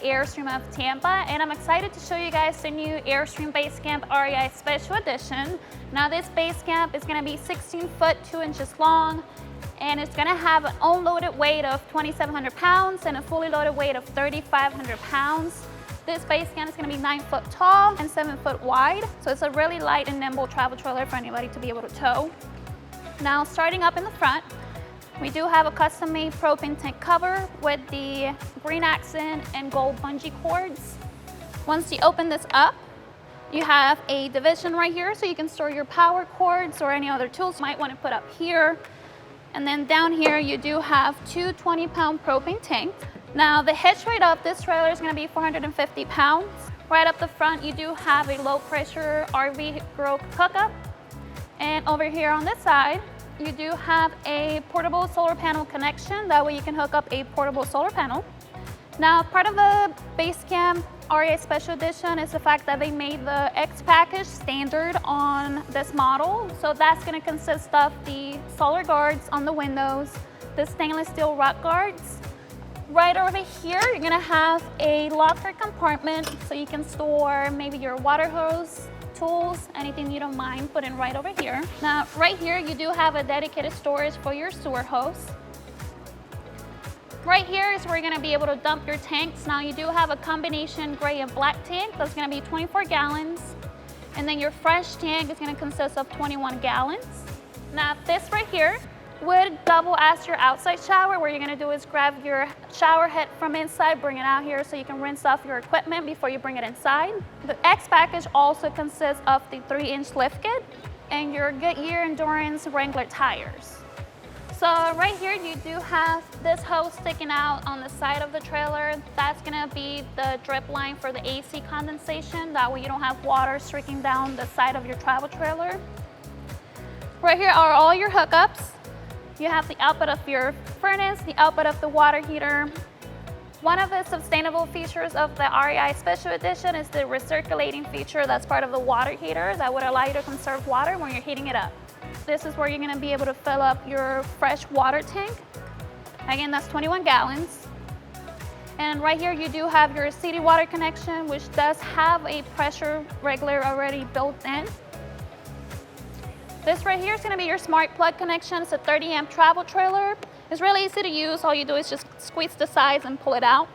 Airstream of Tampa, and I'm excited to show you guys the new Airstream Basecamp REI Special Edition. Now this Basecamp is going to be 16 foot 2 inches long, and it's going to have an unloaded weight of 2,700 pounds and a fully loaded weight of 3,500 pounds. This Basecamp is going to be 9 foot tall and 7 foot wide, so it's a really light and nimble travel trailer for anybody to be able to tow. Now starting up in the front, we do have a custom-made propane tank cover with the green accent and gold bungee cords. Once you open this up, you have a division right here so you can store your power cords or any other tools you might want to put up here. And then down here you do have two 20-pound propane tanks. Now the hitch rate of this trailer is going to be 450 pounds. Right up the front you do have a low pressure RV grill hookup. And over here on this side, you do have a portable solar panel connection. That way you can hook up a portable solar panel. Now, part of the Basecamp REI Special Edition is the fact that they made the X package standard on this model. So that's going to consist of the solar guards on the windows, the stainless steel rock guards. Right over here, you're going to have a locker compartment so you can store maybe your water hose, tools, anything you don't mind putting right over here. Now, right here, you do have a dedicated storage for your sewer hose. Right here is where you're gonna be able to dump your tanks. Now, you do have a combination gray and black tank. That's gonna be 24 gallons. And then your fresh tank is gonna consist of 21 gallons. Now, this right here would double as your outside shower. What you're gonna do is grab your shower head from inside, bring it out here so you can rinse off your equipment before you bring it inside. The X package also consists of the 3-inch lift kit and your Goodyear Endurance Wrangler tires. So right here you do have this hose sticking out on the side of the trailer. That's gonna be the drip line for the AC condensation. That way you don't have water streaking down the side of your travel trailer. Right here are all your hookups. You have the output of your furnace, the output of the water heater. One of the sustainable features of the REI Special Edition is the recirculating feature that's part of the water heater that would allow you to conserve water when you're heating it up. This is where you're gonna be able to fill up your fresh water tank. Again, that's 21 gallons. And right here you do have your city water connection, which does have a pressure regulator already built in. This right here is going to be your smart plug connection. It's a 30 amp travel trailer. It's really easy to use. All you do is just squeeze the sides and pull it out.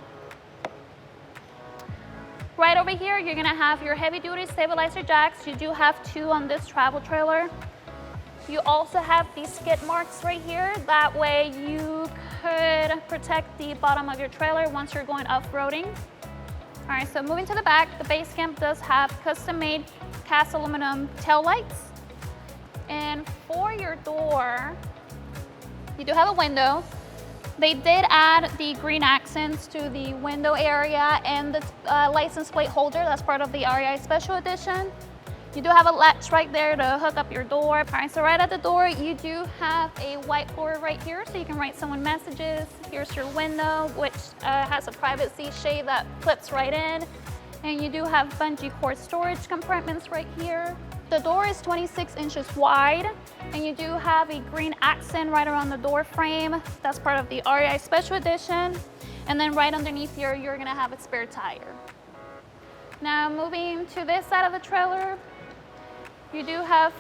Right over here, you're going to have your heavy duty stabilizer jacks. You do have 2 on this travel trailer. You also have these skid marks right here. That way you could protect the bottom of your trailer once you're going off-roading. All right, so moving to the back, the Basecamp does have custom-made cast aluminum tail lights. And for your door, you do have a window. They did add the green accents to the window area and the license plate holder. That's part of the REI Special Edition. You do have a latch right there to hook up your door. All right, so right at the door, you do have a whiteboard right here so you can write someone messages. Here's your window, which has a privacy shade that clips right in. And you do have bungee cord storage compartments right here. The door is 26 inches wide, and you do have a green accent right around the door frame. That's part of the REI Special Edition. And then right underneath here, you're gonna have a spare tire. Now moving to this side of the trailer, you do have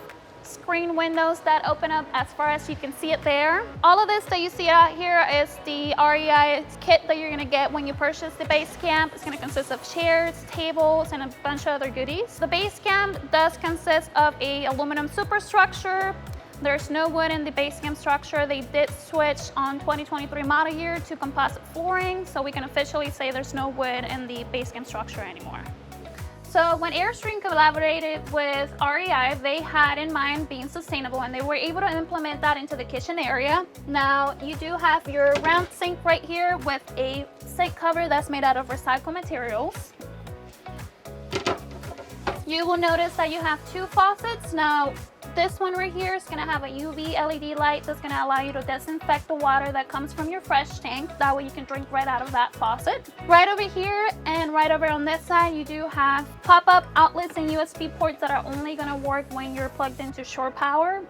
screen windows that open up as far as you can see it there. All of this that you see out here is the REI kit that you're gonna get when you purchase the Basecamp. It's gonna consist of chairs, tables, and a bunch of other goodies. The Basecamp does consist of a aluminum superstructure. There's no wood in the Basecamp structure. They did switch on 2023 model year to composite flooring, so we can officially say there's no wood in the Basecamp structure anymore. So when Airstream collaborated with REI, they had in mind being sustainable, and they were able to implement that into the kitchen area. Now, you do have your round sink right here with a sink cover that's made out of recycled materials. You will notice that you have 2 faucets. Now, this one right here is going to have a UV LED light that's going to allow you to disinfect the water that comes from your fresh tank. That way you can drink right out of that faucet. Right over here and right over on this side, you do have pop-up outlets and USB ports that are only going to work when you're plugged into shore power.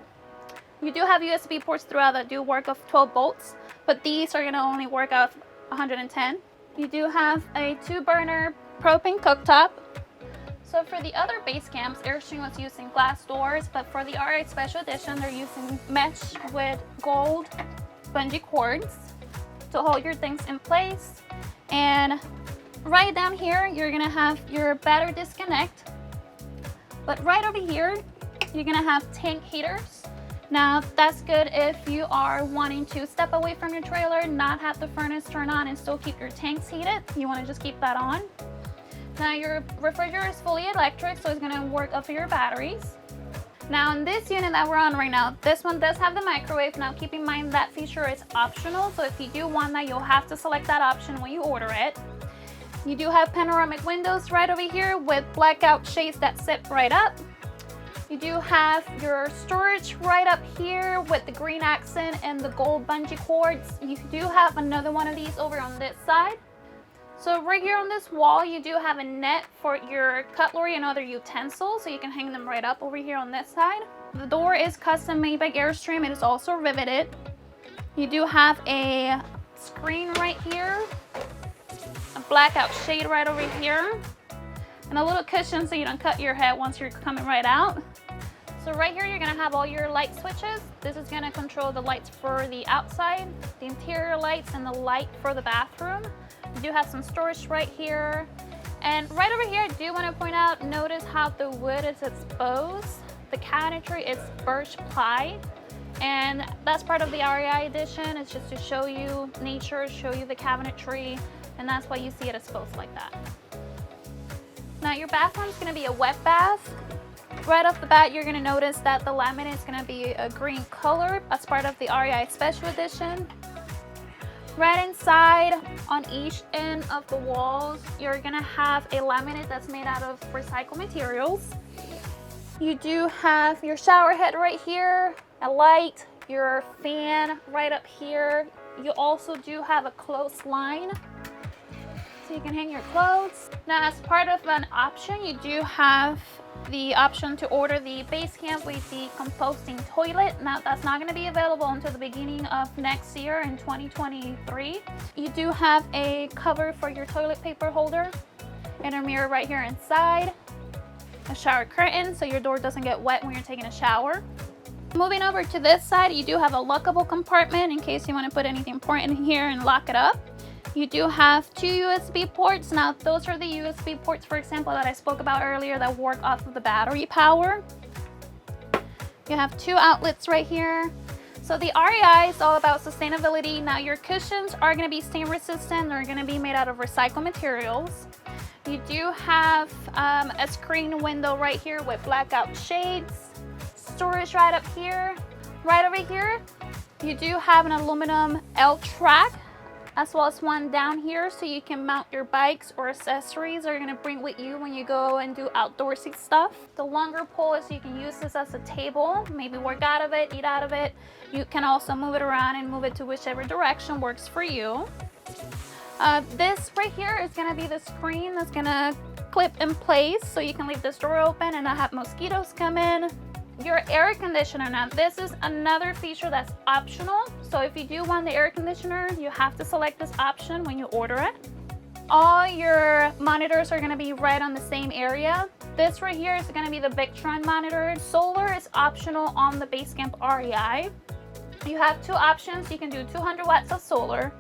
You do have USB ports throughout that do work of 12 volts, but these are going to only work out 110. You do have a 2-burner propane cooktop. So for the other base camps, Airstream was using glass doors, but for the REI Special Edition, they're using mesh with gold bungee cords to hold your things in place. And right down here, you're gonna have your battery disconnect. But right over here, you're gonna have tank heaters. Now, that's good if you are wanting to step away from your trailer, not have the furnace turn on and still keep your tanks heated. You wanna just keep that on. Now, your refrigerator is fully electric, so it's gonna work off of your batteries. Now, in this unit that we're on right now, this one does have the microwave. Now, keep in mind that feature is optional, so if you do want that, you'll have to select that option when you order it. You do have panoramic windows right over here with blackout shades that sit right up. You do have your storage right up here with the green accent and the gold bungee cords. You do have another one of these over on this side. So right here on this wall, you do have a net for your cutlery and other utensils, so you can hang them right up over here on this side. The door is custom made by Airstream. It is also riveted. You do have a screen right here, a blackout shade right over here, and a little cushion so you don't cut your head once you're coming right out. So right here, you're gonna have all your light switches. This is gonna control the lights for the outside, the interior lights, and the light for the bathroom. You do have some storage right here. And right over here, I do wanna point out, notice how the wood is exposed. The cabinetry is birch ply. And that's part of the REI edition. It's just to show you nature, show you the cabinetry, and that's why you see it exposed like that. Now your bathroom is gonna be a wet bath. Right off the bat, you're gonna notice that the laminate is gonna be a green color as part of the REI Special Edition. Right inside, on each end of the walls, you're gonna have a laminate that's made out of recycled materials. You do have your shower head right here, a light, your fan right up here. You also do have a clothesline, so you can hang your clothes. Now, as part of an option, you do have the option to order the Basecamp with the composting toilet. Now, that's not going to be available until the beginning of next year in 2023. You do have a cover for your toilet paper holder and a mirror right here inside. A shower curtain so your door doesn't get wet when you're taking a shower. Moving over to this side, you do have a lockable compartment in case you want to put anything important in here and lock it up. You do have 2 USB ports. Now, those are the USB ports, for example, that I spoke about earlier that work off of the battery power. You have 2 outlets right here. So the REI is all about sustainability. Now, your cushions are going to be stain resistant. They're going to be made out of recycled materials. You do have a screen window right here with blackout shades. Storage right up here. Right over here, you do have an aluminum L-track, as well as one down here so you can mount your bikes or accessories that you're going to bring with you when you go and do outdoorsy stuff. The longer pole is so you can use this as a table, maybe work out of it, eat out of it. You can also move it around and move it to whichever direction works for you. This right here is going to be the screen that's going to clip in place so you can leave this door open and not have mosquitoes come in. Your air conditioner, now this is another feature that's optional. So if you do want the air conditioner, you have to select this option when you order it. All your monitors are gonna be right on the same area. This right here is gonna be the Victron monitor. Solar is optional on the Basecamp REI. You have 2 options. You can do 200 watts of solar,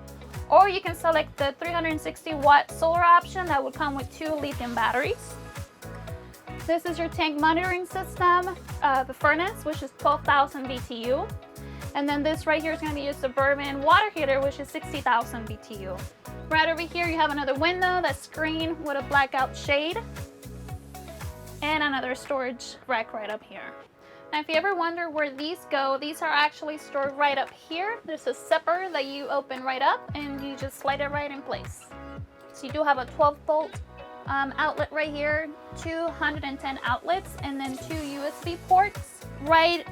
or you can select the 360 watt solar option that would come with 2 lithium batteries. This is your tank monitoring system, the furnace, which is 12,000 BTU. And then this right here is going to be a Suburban water heater, which is 60,000 BTU. Right over here, you have another window that's screened with a blackout shade. And another storage rack right up here. Now, if you ever wonder where these go, these are actually stored right up here. There's a zipper that you open right up and you just slide it right in place. So you do have a 12-volt outlet right here, 210 outlets, and then 2 USB ports. Right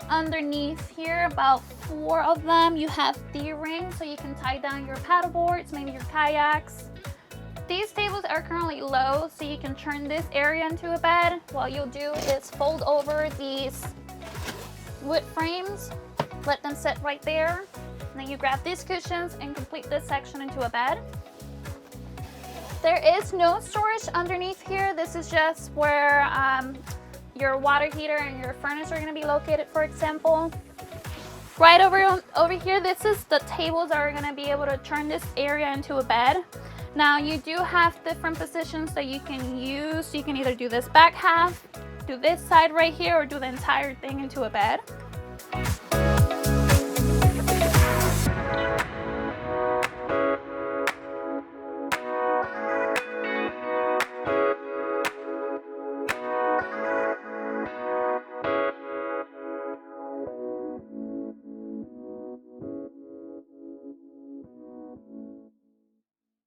underneath here, about 4 of them, you have D-rings so you can tie down your paddle boards, maybe your kayaks. These tables are currently low, so you can turn this area into a bed. What you'll do is fold over these wood frames, let them sit right there, and then you grab these cushions and complete this section into a bed. There is no storage underneath here. This is just where your water heater and your furnace are going to be located, for example. Right over here, this is the tables that are going to be able to turn this area into a bed. Now you do have different positions that you can use. You can either do this back half, do this side right here, or do the entire thing into a bed.